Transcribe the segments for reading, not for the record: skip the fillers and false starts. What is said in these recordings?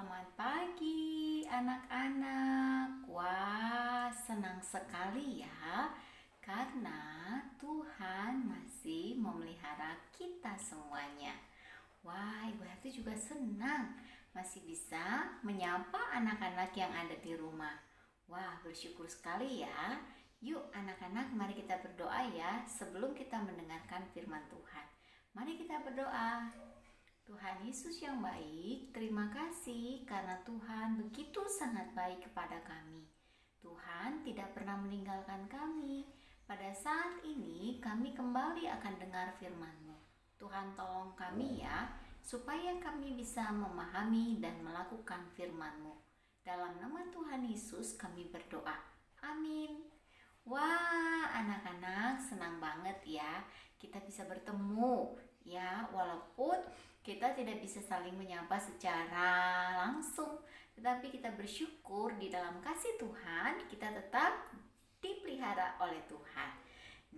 Selamat pagi anak-anak. Wah, senang sekali ya karena Tuhan masih memelihara kita semuanya. Wah, Ibu Hati juga senang masih bisa menyapa anak-anak yang ada di rumah. Wah, bersyukur sekali ya. Yuk anak-anak, mari kita berdoa ya sebelum kita mendengarkan firman Tuhan. Mari kita berdoa. Tuhan Yesus yang baik, terima kasih karena Tuhan begitu sangat baik kepada kami. Tuhan tidak pernah meninggalkan kami. Pada saat ini kami kembali akan dengar firman-Mu. Tuhan tolong kami ya, supaya kami bisa memahami dan melakukan firman-Mu. Dalam nama Tuhan Yesus kami berdoa. Amin. Wah, anak-anak senang banget ya kita bisa bertemu ya, walaupun kita tidak bisa saling menyapa secara langsung, tetapi kita bersyukur di dalam kasih Tuhan kita tetap dipelihara oleh Tuhan.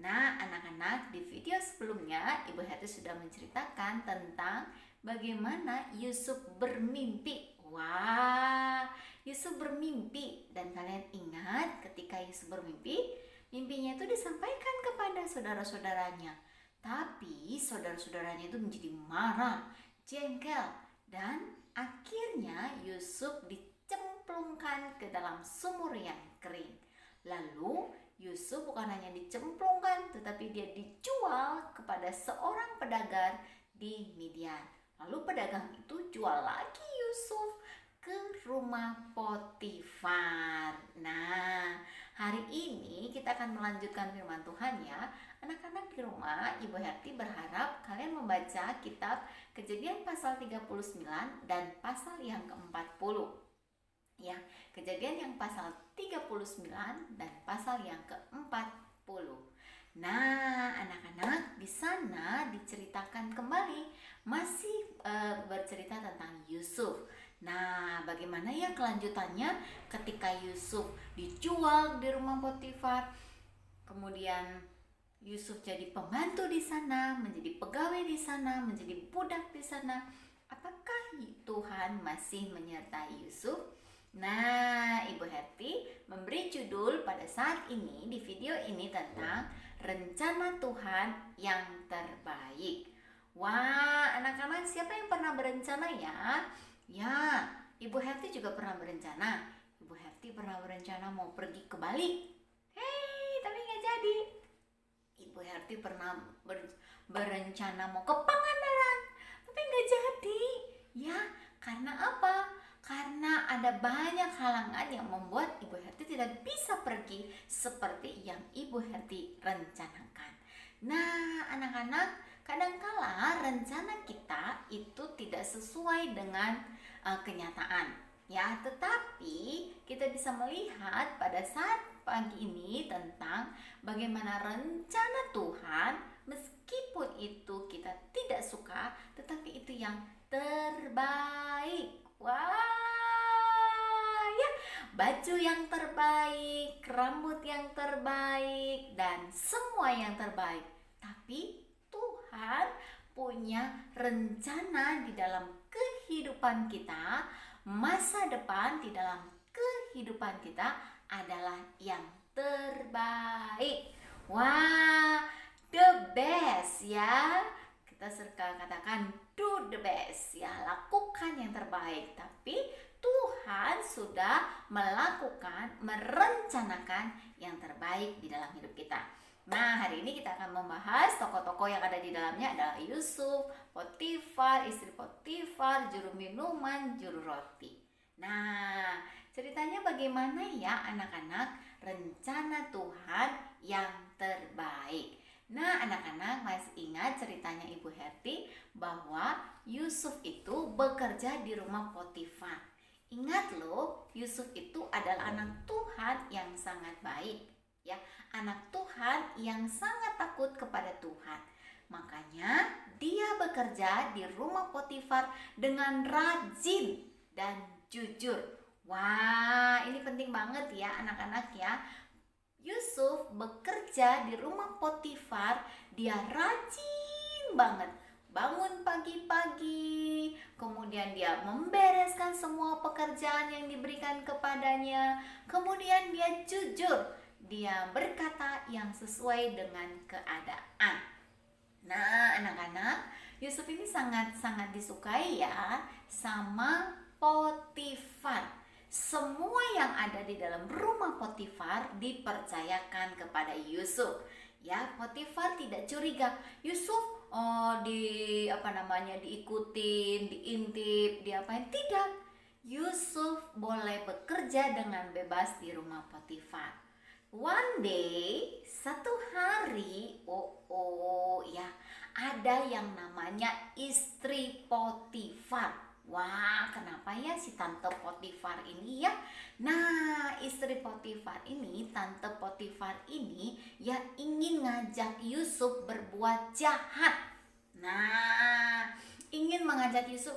Nah, anak-anak, di video sebelumnya Ibu Hati sudah menceritakan tentang bagaimana Yusuf bermimpi. Wah, Yusuf bermimpi, dan kalian ingat ketika Yusuf bermimpi, mimpinya itu disampaikan kepada saudara-saudaranya. Tapi saudara-saudaranya itu menjadi marah, jengkel, dan akhirnya Yusuf dicemplungkan ke dalam sumur yang kering. Lalu Yusuf bukan hanya dicemplungkan, tetapi dia dijual kepada seorang pedagang di Midian. Lalu pedagang itu jual lagi Yusuf ke rumah Potifar. Nah, hari ini kita akan melanjutkan firman Tuhan ya. Anak-anak di rumah, Ibu Herti berharap kalian membaca kitab Kejadian pasal 39 dan pasal yang ke-40. Ya, Kejadian yang pasal 39 dan pasal yang ke-40. Nah, anak-anak, di sana diceritakan kembali masih bercerita tentang Yusuf. Nah, bagaimana ya kelanjutannya ketika Yusuf dijual di rumah Potifar, kemudian Yusuf jadi pembantu di sana, menjadi pegawai di sana, menjadi budak di sana. Apakah Tuhan masih menyertai Yusuf? Nah, Ibu Herti memberi judul pada saat ini di video ini tentang rencana Tuhan yang terbaik. Wah, anak-anak, siapa yang pernah berencana ya? Ya, Ibu Herti juga pernah berencana. Ibu Herti pernah berencana mau pergi ke Bali. Hei, tapi nggak jadi. Ibu Herti pernah berencana mau ke Pangandaran, tapi nggak jadi. Ya, karena apa? Karena ada banyak halangan yang membuat Ibu Herti tidak bisa pergi seperti yang Ibu Herti rencanakan. Nah, anak-anak, kadangkala rencana kita itu tidak sesuai dengan kenyataan. Ya, tetapi kita bisa melihat pada saat pagi ini tentang bagaimana rencana Tuhan, meskipun itu kita tidak suka, tetapi itu yang terbaik. Wah, ya, baju yang terbaik, rambut yang terbaik, dan semua yang terbaik. Tapi Tuhan punya rencana di dalam kehidupan kita. Masa depan di dalam kehidupan kita adalah yang terbaik. Wah, the best ya. Kita serta katakan do the best ya, lakukan yang terbaik. Tapi Tuhan sudah merencanakan yang terbaik di dalam hidup kita. Nah, hari ini kita akan membahas tokoh-tokoh yang ada di dalamnya adalah Yusuf, Potifar, istri Potifar, juru minuman, juru roti. Nah, ceritanya bagaimana ya anak-anak rencana Tuhan yang terbaik. Nah, anak-anak masih ingat ceritanya Ibu Herti bahwa Yusuf itu bekerja di rumah Potifar. Ingat loh, Yusuf itu adalah anak Tuhan yang sangat baik. Ya, anak Tuhan yang sangat takut kepada Tuhan. Makanya dia bekerja di rumah Potifar dengan rajin dan jujur. Wah, ini penting banget ya anak-anak ya. Yusuf bekerja di rumah Potifar, dia rajin banget. bangun pagi-pagi, kemudian dia membereskan semua pekerjaan yang diberikan kepadanya, kemudian dia jujur, dia berkata yang sesuai dengan keadaan. Nah, anak-anak, Yusuf ini sangat-sangat disukai ya sama Potifar. Semua yang ada di dalam rumah Potifar dipercayakan kepada Yusuf. Ya, Potifar tidak curiga. Yusuf diikutin, diintip, diapain? Tidak. Yusuf boleh bekerja dengan bebas di rumah Potifar. One day, satu hari, ya, ada yang namanya istri Potifar. Wah, kenapa ya si Tante Potifar ini ya? Nah, istri Potifar ini, Tante Potifar ini ya ingin ngajak Yusuf berbuat jahat. Nah, ingin mengajak Yusuf,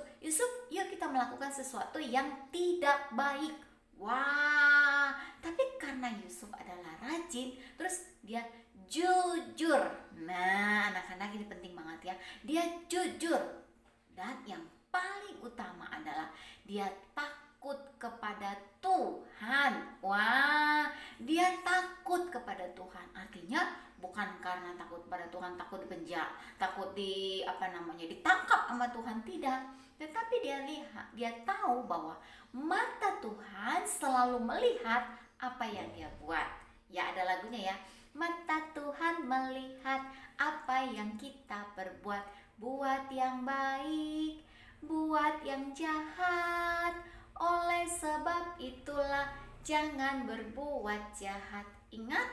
yuk kita melakukan sesuatu yang tidak baik. Wah, tapi karena Yusuf adalah rajin, terus dia jujur. Nah, anak-anak ini penting banget ya. Dia jujur. Dan yang paling utama adalah dia takut kepada Tuhan. Wah, dia takut kepada Tuhan. Artinya bukan karena takut kepada Tuhan, takut dipenjara, takut ditangkap sama Tuhan, tidak. Tetapi dia tahu bahwa mata Tuhan selalu melihat apa yang dia buat. Ya, ada lagunya ya. Mata Tuhan melihat apa yang kita perbuat, buat yang baik, buat yang jahat. Oleh sebab itulah jangan berbuat jahat. Ingat,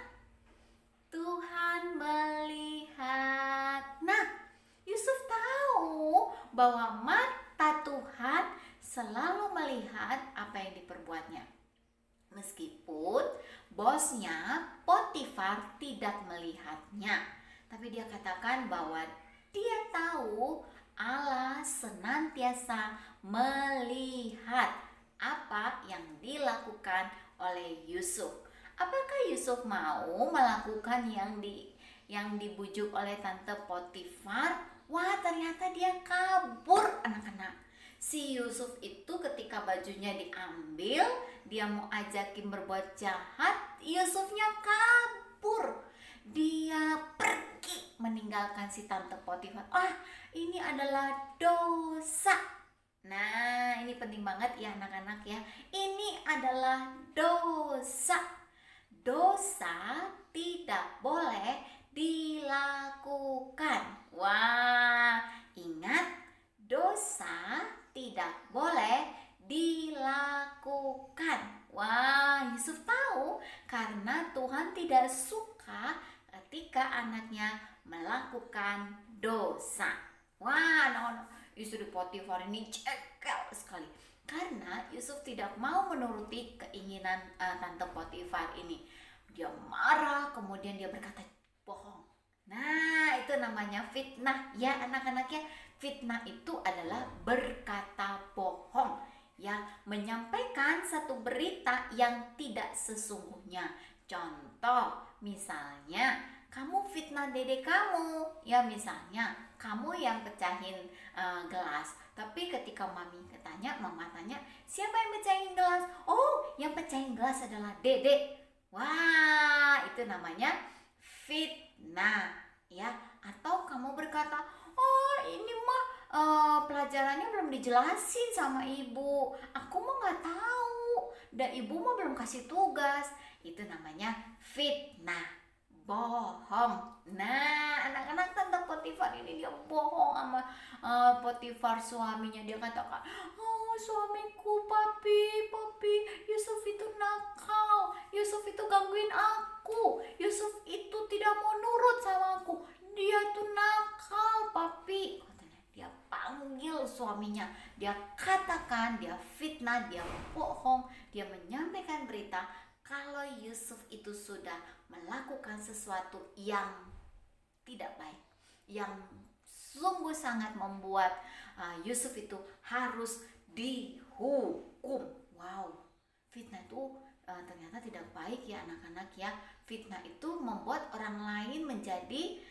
Tuhan melihat. Nah, Yusuf tahu bahwa mata Tuhan selalu melihat apa yang diperbuatnya. Meskipun bosnya Potifar tidak melihatnya, tapi dia katakan bahwa dia tahu Allah senantiasa melihat apa yang dilakukan oleh Yusuf. Apakah Yusuf mau melakukan yang dibujuk oleh Tante Potifar? Wah, ternyata dia kabur, anak-anak. Si Yusuf itu ketika bajunya diambil, dia mau ajakin berbuat jahat, Yusufnya kabur. Dia pergi meninggalkan si Tante Potifar. Ini adalah dosa. Nah, ini penting banget ya anak-anak ya. Ini adalah dosa. Dosa tidak boleh dilakukan. Wah, ingat, dosa tidak boleh dilakukan. Wah, Yusuf tahu karena Tuhan tidak suka ketika anaknya melakukan dosa. Wah, istri Potifar ini cekel sekali karena Yusuf tidak mau menuruti keinginan Tante Potifar ini. Dia marah, kemudian dia berkata bohong. Nah, itu namanya fitnah ya anak-anak ya. Fitnah itu adalah berkata bohong, ya, menyampaikan satu berita yang tidak sesungguhnya. Contoh, misalnya kamu fitnah dede kamu, ya, misalnya kamu yang pecahin gelas, tapi ketika mama tanya, siapa yang pecahin gelas? Oh, yang pecahin gelas adalah dede. Wah, itu namanya fitnah, ya. Atau kamu berkata, oh ini mah pelajarannya belum dijelasin sama ibu, aku mah nggak tahu, dan ibu mah belum kasih tugas. Itu namanya fitnah, bohong. Nah, anak-anak Tante Potifar ini dia bohong sama Potifar suaminya. Dia katakan, oh suamiku, papi, Yusuf itu nakal, Yusuf itu gangguin aku, Yusuf itu tidak mau nurut sama aku, dia itu nakal, papi. Katanya, dia panggil suaminya, dia katakan, dia fitnah, dia bohong, dia menyampaikan berita kalau Yusuf itu sudah melakukan sesuatu yang tidak baik, yang sungguh sangat membuat Yusuf itu harus dihukum. Wow, fitnah itu ternyata tidak baik ya anak-anak ya. Fitnah itu membuat orang lain menjadi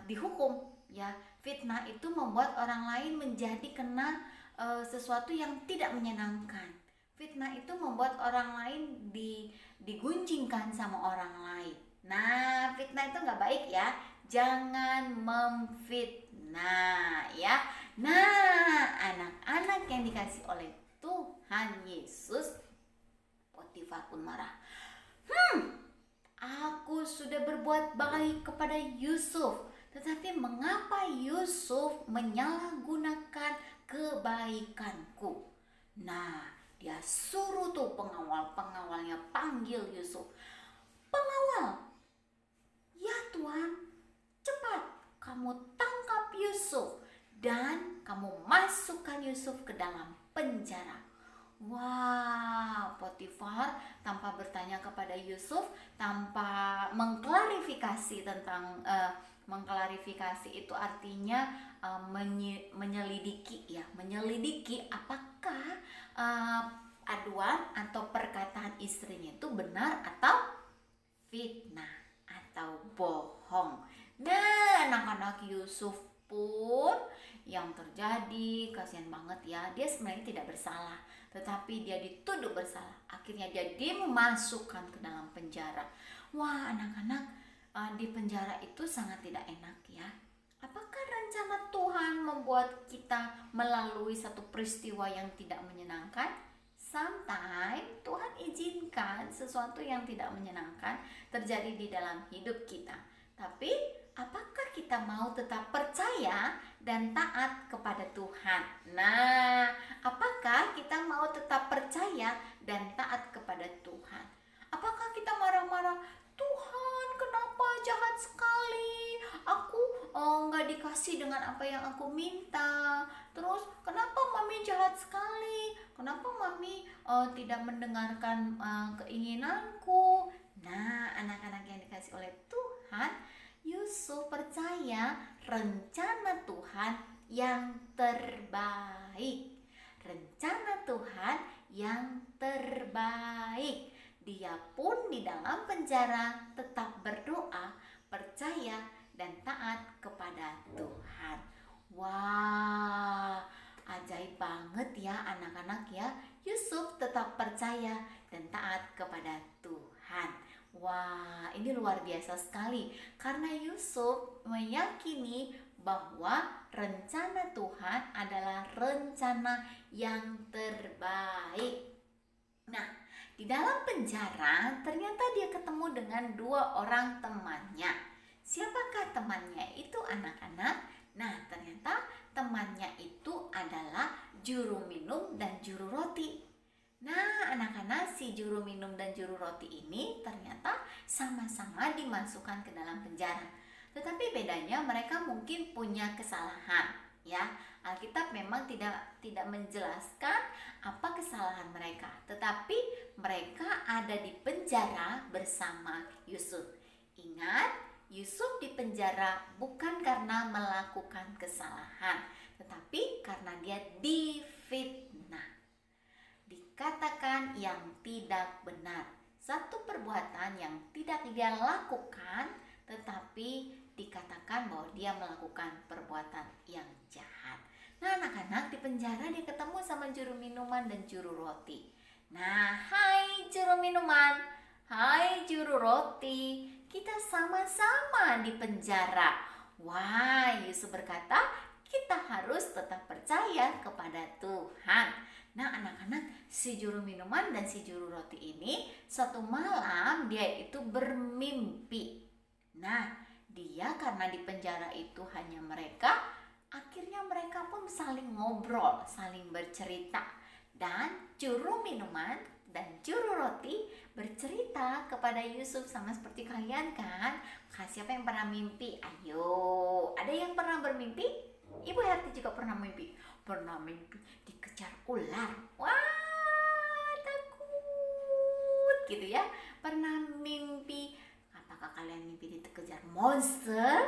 dihukum. ya. Fitnah itu membuat orang lain menjadi kena sesuatu yang tidak menyenangkan. Fitnah itu membuat orang lain digunjingkan sama orang lain. Nah, fitnah itu nggak baik ya. Jangan memfitnah ya. Nah, anak-anak yang dikasih oleh Tuhan Yesus, Potifar pun marah. Aku sudah berbuat baik kepada Yusuf, tetapi mengapa Yusuf menyalahgunakan kebaikanku? Nah, dia suruh tuh pengawalnya panggil Yusuf. Pengawal, ya Tuan, cepat kamu tangkap Yusuf dan kamu masukkan Yusuf ke dalam penjara. Wah, Potifar tanpa bertanya kepada Yusuf, tanpa mengklarifikasi tentang mengklarifikasi itu artinya menyelidiki ya, menyelidiki apakah aduan atau perkataan istrinya itu benar atau fitnah atau bohong. Nah, anak-anak Yusuf pun yang terjadi, kasihan banget ya, dia sebenarnya tidak bersalah, tetapi dia dituduh bersalah. Akhirnya dia dimasukkan ke dalam penjara. Wah, anak-anak, di penjara itu sangat tidak enak ya. Apakah rencana Tuhan membuat kita melalui satu peristiwa yang tidak menyenangkan? Sometimes Tuhan izinkan sesuatu yang tidak menyenangkan terjadi di dalam hidup kita. Tapi apakah kita mau tetap percaya dan taat kepada Tuhan? Nah, apakah kita mau tetap percaya dan taat kepada Tuhan? Apakah kita marah-marah, Tuhan kenapa jahat sekali, aku nggak dikasih dengan apa yang aku minta, terus kenapa mami jahat sekali, kenapa mami tidak mendengarkan keinginanku. Nah, anak-anak yang dikasih oleh Tuhan, Yusuf percaya rencana Tuhan yang terbaik. Rencana Tuhan yang terbaik. Dia pun di dalam penjara tetap berdoa, percaya dan taat kepada Tuhan. Wah, ajaib banget ya anak-anak ya. Yusuf tetap percaya dan taat kepada Tuhan. Wah, ini luar biasa sekali karena Yusuf meyakini bahwa rencana Tuhan adalah rencana yang terbaik. Nah, di dalam penjara ternyata dia ketemu dengan dua orang temannya. Siapakah temannya itu anak-anak? Nah, ternyata temannya itu adalah juru minum dan juru roti. Nah, anak-anak, si juru minum dan juru roti ini ternyata sama-sama dimasukkan ke dalam penjara. Tetapi bedanya mereka mungkin punya kesalahan, ya. Alkitab memang tidak menjelaskan apa kesalahan mereka, tetapi mereka ada di penjara bersama Yusuf. Ingat, Yusuf di penjara bukan karena melakukan kesalahan, tetapi karena dia difitnah. Dikatakan yang tidak benar, satu perbuatan yang tidak dia lakukan, tetapi dikatakan bahwa dia melakukan perbuatan yang jahat. Nah, anak-anak, di penjara dia ketemu sama juru minuman dan juru roti. Nah, hai juru minuman, hai juru roti, kita sama-sama di penjara. Wah, Yusuf berkata, kita harus tetap percaya kepada Tuhan. Nah, anak-anak, si juru minuman dan si juru roti ini suatu malam dia itu bermimpi. Nah, dia karena di penjara itu hanya mereka, akhirnya mereka pun saling ngobrol, saling bercerita. Dan juru minuman dan juru roti bercerita kepada Yusuf, sama seperti kalian kan? Siapa yang pernah mimpi? Ayo, ada yang pernah bermimpi? Ibu Herti juga pernah mimpi. Pernah mimpi dikejar ular. Wah, takut gitu ya. Pernah mimpi, apakah kalian mimpi dikejar monster?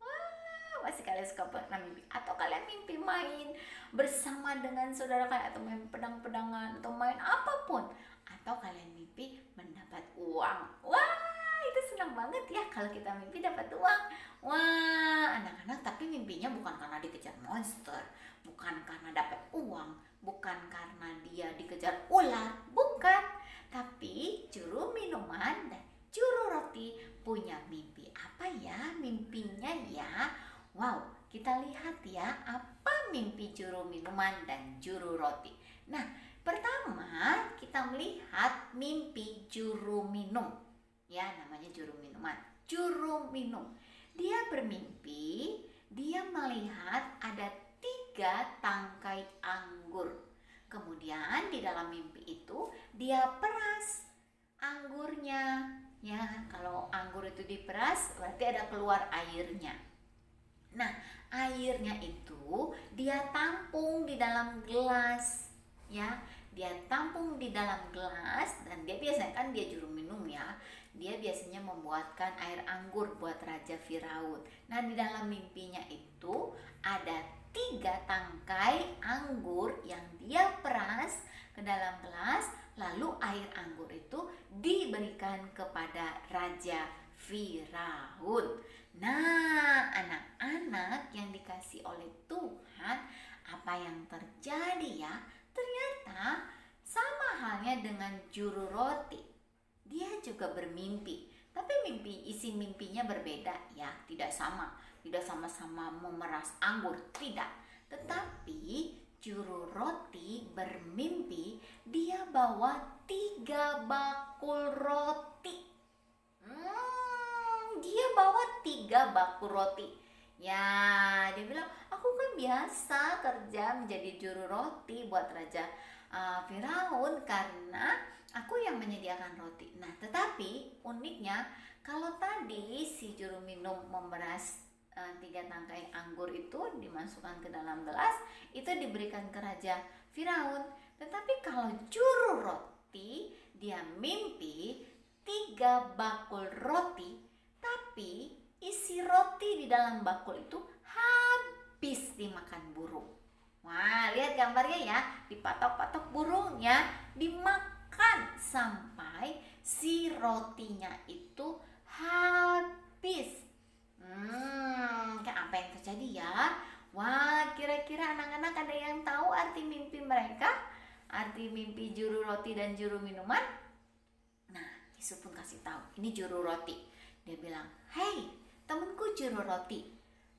Wah, pasti kalian suka pernah mimpi. Atau kalian mimpi main bersama dengan saudara kalian, atau main pedang-pedangan, atau main apapun. Atau kalian mimpi mendapat uang. Wah, itu senang senang banget ya kalau kita mimpi dapat uang. Wah, anak-anak tapi mimpinya bukan karena dikejar monster, bukan karena dapat uang, bukan karena dia dikejar ular, bukan. Tapi juru minuman dan juru roti punya mimpi apa ya mimpinya ya? Wow, kita lihat ya apa mimpi juru minuman dan juru roti. Nah, pertama kita melihat mimpi juru minum. Ya, namanya juru minuman. Juru minum. Dia bermimpi, dia melihat ada 3 tangkai anggur. Kemudian di dalam mimpi itu dia peras anggurnya. Ya, kalau anggur itu diperas berarti ada keluar airnya. Nah, airnya itu dia tampung di dalam gelas. Ya, dia tampung di dalam gelas dan dia biasanya kan dia juru minum ya. Dia biasanya membuatkan air anggur buat Raja Firaun. Nah, di dalam mimpinya itu ada 3 tangkai anggur yang dia peras ke dalam gelas, lalu air anggur itu diberikan kepada Raja Firaun. Nah, anak-anak yang dikasih oleh Tuhan, apa yang terjadi ya? Ternyata sama halnya dengan juru roti. Dia juga bermimpi, tapi isi mimpinya berbeda ya, tidak sama-sama memeras anggur, tidak. Tetapi juru roti bermimpi dia bawa 3 bakul roti. Dia bawa 3 bakul roti. Ya, dia bilang, aku kan biasa kerja menjadi juru roti buat Raja Firaun karena aku yang menyediakan roti. Nah, tetapi uniknya kalau tadi si juru minum memeras 3 tangkai anggur itu dimasukkan ke dalam gelas, itu diberikan ke Raja Firaun. Tetapi kalau juru roti, dia mimpi 3 bakul roti, tapi isi roti di dalam bakul itu habis dimakan burung. Wah, lihat gambarnya ya, dipatok-patok burungnya, dimakan sampai si rotinya itu habis. Apa yang terjadi ya? Wah, kira-kira anak-anak ada yang tahu arti mimpi mereka? Arti mimpi juru roti dan juru minuman? Nah, Yusuf pun kasih tahu, ini juru roti. Dia bilang, "Hei, temanku juru roti,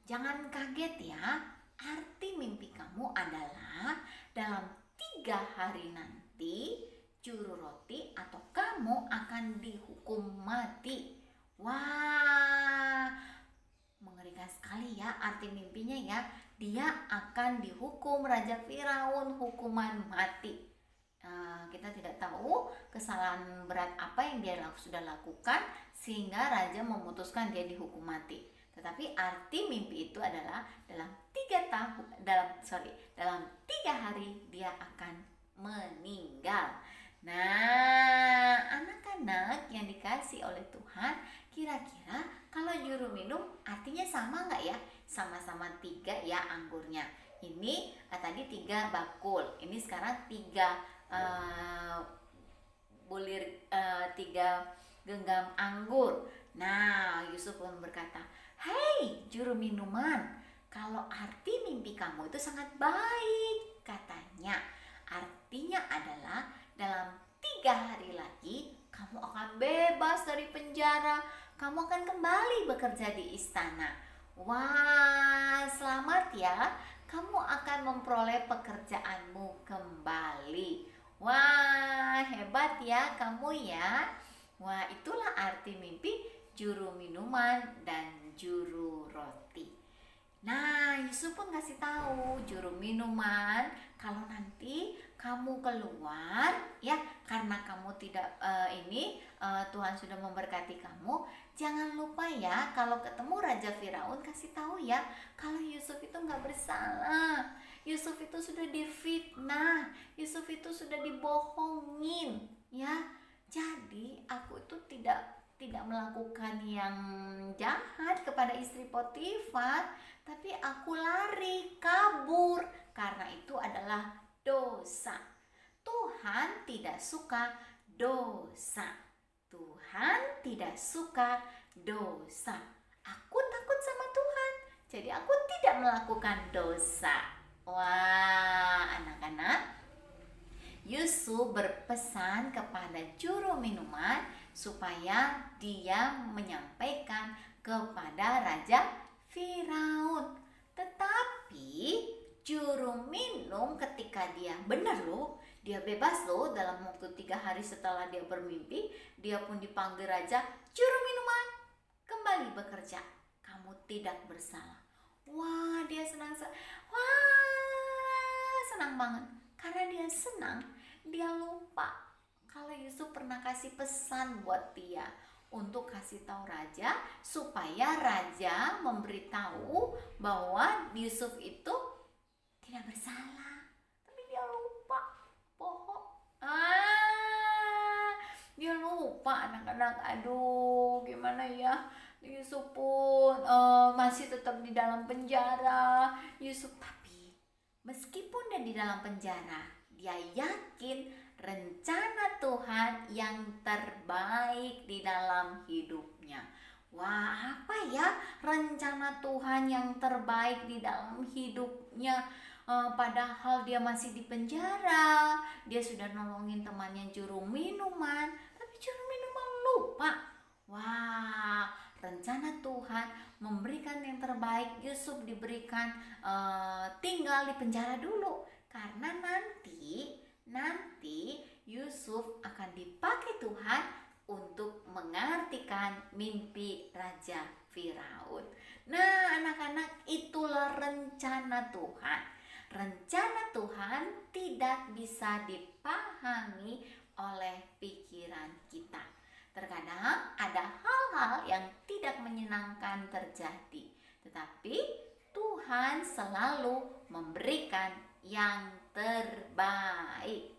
jangan kaget ya. Arti mimpi kamu adalah dalam 3 hari nanti juru roti atau kamu akan dihukum mati." Wah, mengerikan sekali ya arti mimpinya ya. Dia akan dihukum Raja Firaun hukuman mati. Kita tidak tahu kesalahan berat apa yang dia sudah lakukan sehingga raja memutuskan dia dihukum mati. Tetapi arti mimpi itu adalah dalam 3 hari dia akan meninggal. Nah, anak-anak yang dikasih oleh Tuhan, kira-kira kalau juru minum artinya sama nggak ya? Sama-sama 3 ya anggurnya. Ini tadi 3 bakul, ini sekarang 3 3 genggam anggur. Nah, Yusuf pun berkata, "Hei juru minuman, kalau arti mimpi kamu itu sangat baik," katanya. Artinya adalah dalam 3 hari lagi kamu akan bebas dari penjara, kamu akan kembali bekerja di istana. Wah, selamat ya, kamu akan memperoleh pekerjaanmu kembali. Wah, hebat ya kamu ya. Wah, itulah arti mimpi juru minuman dan juru roti. Nah, Yusuf pun kasih tahu juru minuman, kalau nanti kamu keluar ya, karena kamu tidak Tuhan sudah memberkati kamu, jangan lupa ya kalau ketemu Raja Firaun kasih tahu ya kalau Yusuf itu nggak bersalah. Yusuf itu sudah difitnah, Yusuf itu sudah dibohongin ya. Jadi aku itu tidak melakukan yang jahat kepada istri Potifar, tapi aku lari kabur karena itu adalah dosa. Tuhan tidak suka dosa. Tuhan tidak suka dosa. Aku takut sama Tuhan, jadi aku tidak melakukan dosa. Wah, anak-anak, Yusuf berpesan kepada juru minuman supaya dia menyampaikan kepada Raja Firaun. Tetapi juru minum ketika dia benar loh, dia bebas loh dalam waktu 3 hari setelah dia bermimpi, dia pun dipanggil raja, juru minuman kembali bekerja, kamu tidak bersalah. Wah, dia senang banget. Karena dia senang, dia lupa kalau Yusuf pernah kasih pesan buat dia untuk kasih tahu raja supaya raja memberitahu bahwa Yusuf itu tidak bersalah. Tapi dia lupa, bohong. Dia lupa anak-anak. Aduh, gimana ya? Yusuf pun masih tetap di dalam penjara. Yusuf, tapi meskipun dia di dalam penjara, dia yakin rencana Tuhan yang terbaik di dalam hidupnya. Wah, apa ya rencana Tuhan yang terbaik di dalam hidupnya? Padahal dia masih di penjara, dia sudah nolongin temannya juru minuman, tapi juru minuman lupa. Wah, rencana Tuhan memberikan yang terbaik. Yusuf diberikan tinggal di penjara dulu, karena nanti Yusuf akan dipakai Tuhan untuk mengartikan mimpi Raja Firaun. Nah, anak-anak, itulah rencana Tuhan. Rencana Tuhan tidak bisa dipahami oleh pikiran kita. Terkadang ada hal-hal yang tidak menyenangkan terjadi, tetapi Tuhan selalu memberikan yang terbaik.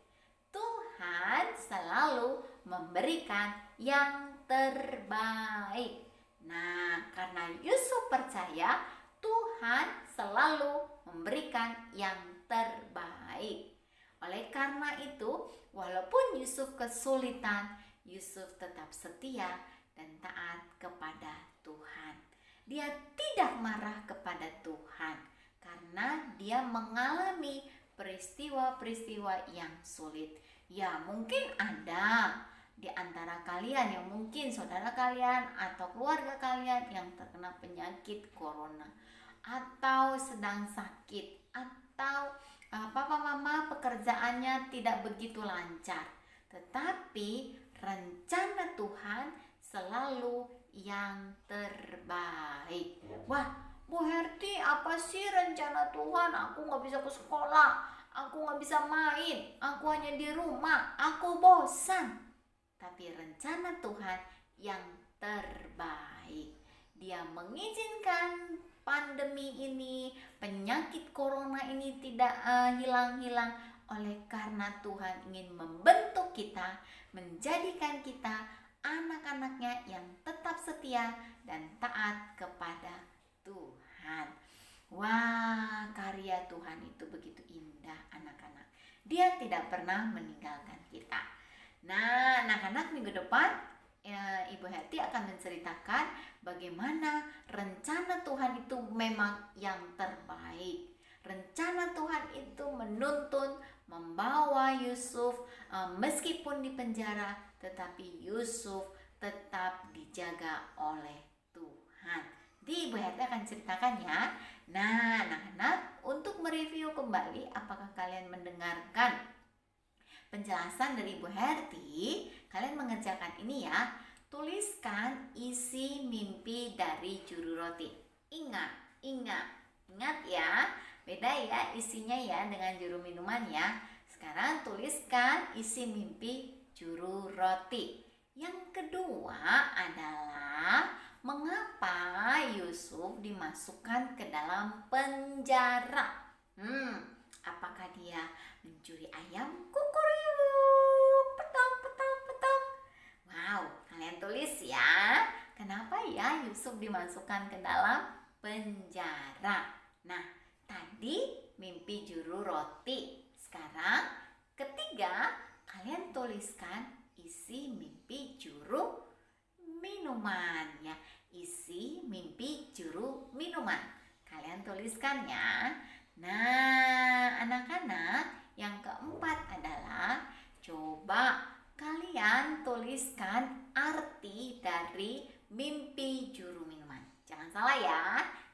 Tuhan selalu memberikan yang terbaik. Nah, karena Yusuf percaya Tuhan selalu memberikan yang terbaik. Oleh karena itu, walaupun Yusuf kesulitan, Yusuf tetap setia dan taat kepada Tuhan. Dia tidak marah kepada Tuhan karena dia mengalami peristiwa-peristiwa yang sulit. Ya, mungkin ada di antara kalian yang mungkin saudara kalian atau keluarga kalian yang terkena penyakit corona, atau sedang sakit, atau papa mama pekerjaannya tidak begitu lancar. Tetapi rencana Tuhan selalu yang terbaik. Wah, Bu Herti, apa sih rencana Tuhan? Aku gak bisa ke sekolah, aku gak bisa main, aku hanya di rumah, aku bosan. Tapi rencana Tuhan yang terbaik. Dia mengizinkan pandemi ini, penyakit corona ini tidak hilang-hilang, oleh karena Tuhan ingin membentuk kita, menjadikan kita anak-anaknya yang tetap setia dan taat kepada Tuhan. Wah, karya Tuhan itu begitu indah, anak-anak. Dia tidak pernah meninggalkan kita. Nah, anak-anak, minggu depan Ibu Heti akan menceritakan bagaimana rencana Tuhan itu memang yang terbaik. Rencana Tuhan itu menuntun, membawa Yusuf meskipun di penjara, tetapi Yusuf tetap dijaga oleh Tuhan. Di Ibu Heti akan ceritakan ya. Nah, anak-anak, untuk mereview kembali, apakah kalian mendengarkan penjelasan dari Ibu Herti? Kalian mengerjakan ini ya. Tuliskan isi mimpi dari juru roti. Ingat ya. Beda ya isinya ya dengan juru minuman ya. Sekarang tuliskan isi mimpi juru roti. Yang kedua adalah mengapa Yusuf dimasukkan ke dalam penjara? Apakah dia mencuri ayam? Kukuriuk, petong. Wow, kalian tulis ya. Kenapa ya Yusuf dimasukkan ke dalam penjara? Nah, tadi mimpi juru roti. Sekarang ketiga, kalian tuliskan isi mimpi juru minuman. minuman ya. Isi mimpi juru minuman. Kalian tuliskan ya. Nah, anak-anak, yang keempat adalah coba kalian tuliskan arti dari mimpi juru minuman. Jangan salah ya,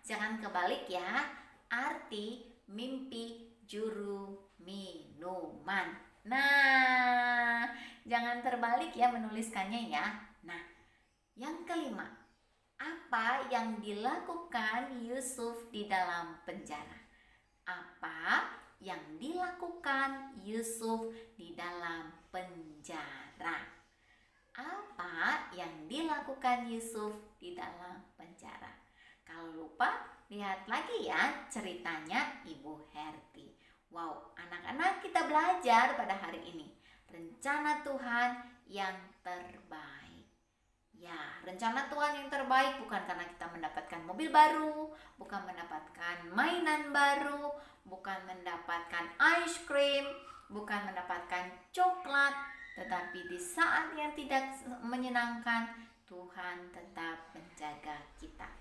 jangan kebalik ya. Arti mimpi juru minuman. Nah, jangan terbalik ya menuliskannya ya. Nah, yang kelima, apa yang dilakukan Yusuf di dalam penjara? Apa yang dilakukan Yusuf di dalam penjara? Apa yang dilakukan Yusuf di dalam penjara? Kalau lupa, lihat lagi ya ceritanya Ibu Herti. Wow, anak-anak, kita belajar pada hari ini rencana Tuhan yang terbaik. Ya, rencana Tuhan yang terbaik bukan karena kita mendapatkan mobil baru, bukan mendapatkan mainan baru, bukan mendapatkan ice cream, bukan mendapatkan coklat, tetapi di saat yang tidak menyenangkan, Tuhan tetap menjaga kita.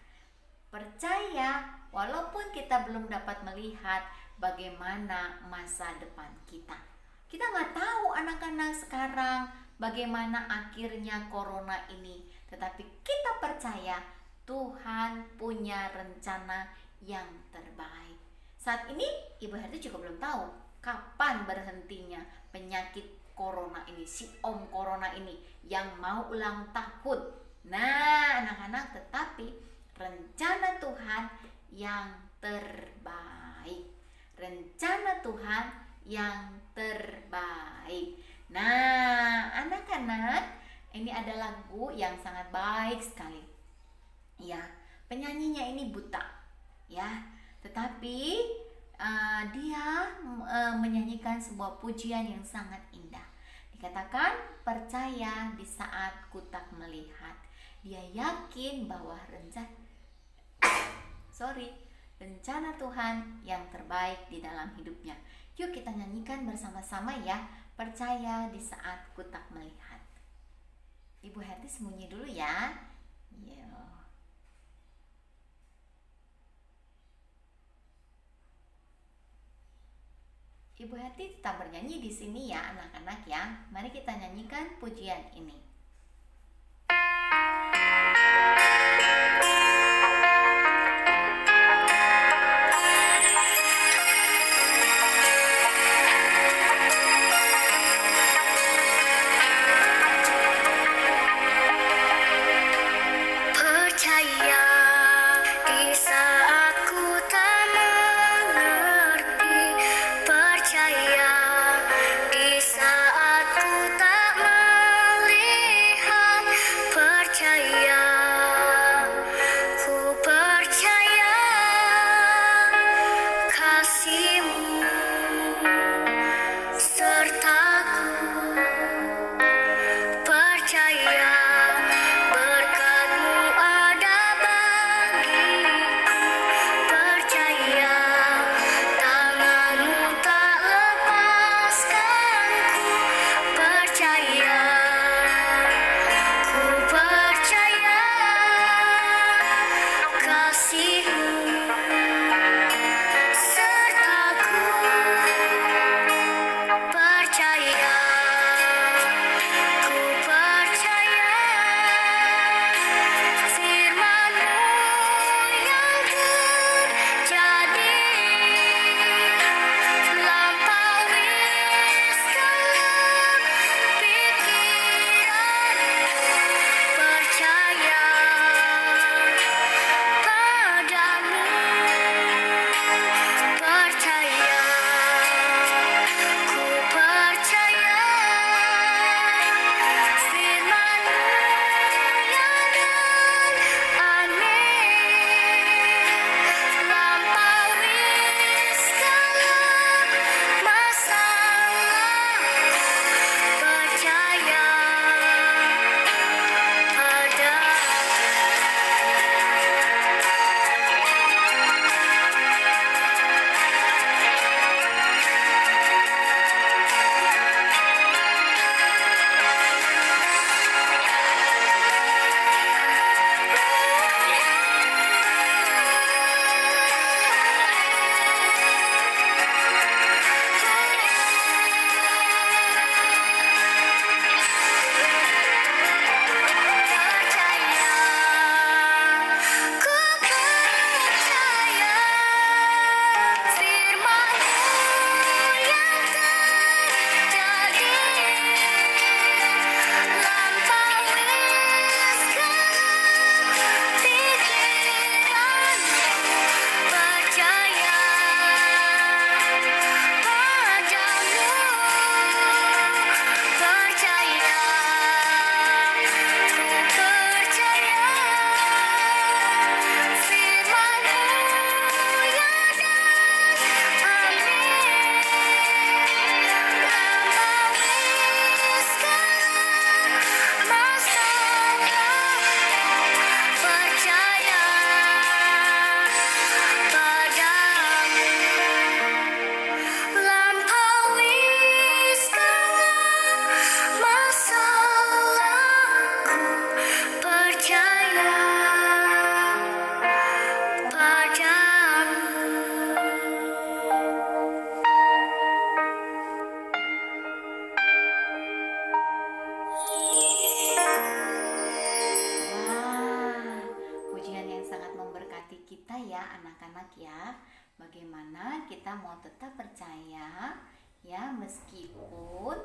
Percaya, walaupun kita belum dapat melihat bagaimana masa depan kita. Kita nggak tahu anak-anak sekarang bagaimana akhirnya corona ini. Tetapi kita percaya Tuhan punya rencana yang terbaik. Saat ini Ibu Herti juga belum tahu kapan berhentinya penyakit corona ini, si Om Corona ini yang mau ulang tahun. Nah, anak-anak, tetapi rencana Tuhan yang terbaik. Rencana Tuhan yang terbaik. Nah, anak-anak, ini ada lagu yang sangat baik sekali. Ya, penyanyinya ini buta. Ya, tetapi dia menyanyikan sebuah pujian yang sangat indah. Dikatakan, percaya di saat ku tak melihat. Dia yakin bahwa rencana Tuhan yang terbaik di dalam hidupnya. Yuk kita nyanyikan bersama-sama ya. Percaya di saat ku tak melihat. Ibu Herti sembunyi dulu ya. Ibu Herti tetap bernyanyi di sini ya anak-anak ya. Mari kita nyanyikan pujian ini. Percaya kita mau tetap percaya ya, meskipun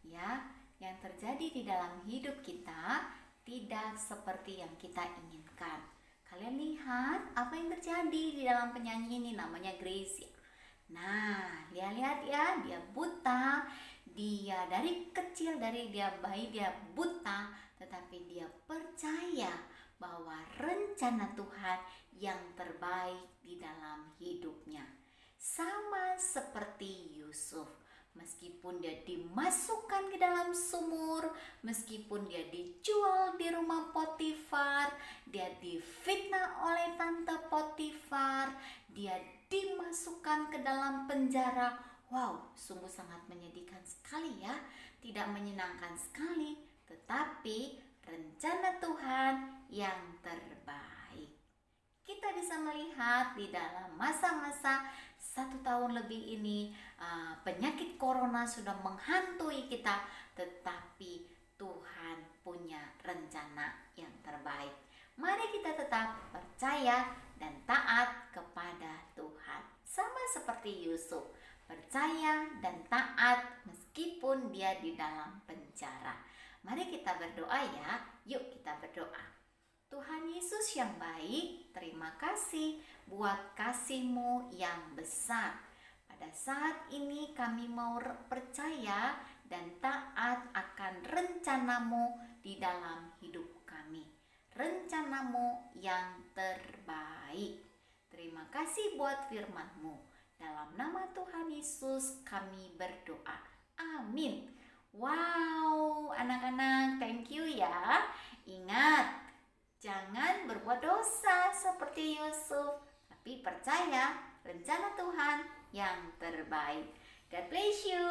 ya yang terjadi di dalam hidup kita tidak seperti yang kita inginkan. Kalian lihat apa yang terjadi di dalam penyanyi ini, namanya Grace ya. Nah, lihat ya, dia buta. Dia dari kecil, dari dia bayi dia buta, tetapi dia percaya bahwa rencana Tuhan yang terbaik di dalam hidupnya. Sama seperti Yusuf, meskipun dia dimasukkan ke dalam sumur, meskipun dia dijual di rumah Potifar, dia difitnah oleh tante Potifar, dia dimasukkan ke dalam penjara. Wow, sungguh sangat menyedihkan sekali ya, tidak menyenangkan sekali, tetapi rencana Tuhan yang terbaik. Kita bisa melihat di dalam masa-masa 1 tahun lebih ini, penyakit corona sudah menghantui kita, tetapi Tuhan punya rencana yang terbaik. Mari kita tetap percaya dan taat kepada Tuhan. Sama seperti Yusuf, percaya dan taat meskipun dia di dalam penjara. Mari kita berdoa ya. Yuk kita berdoa. Tuhan Yesus yang baik, terima kasih buat kasih-Mu yang besar. Pada saat ini kami mau percaya dan taat akan rencana-Mu di dalam hidup kami. Rencana-Mu yang terbaik. Terima kasih buat firman-Mu. Dalam nama Tuhan Yesus kami berdoa. Amin. Wow, anak-anak, thank you ya. Ingat, jangan berbuat dosa seperti Yusuf, tapi percaya rencana Tuhan yang terbaik. God bless you.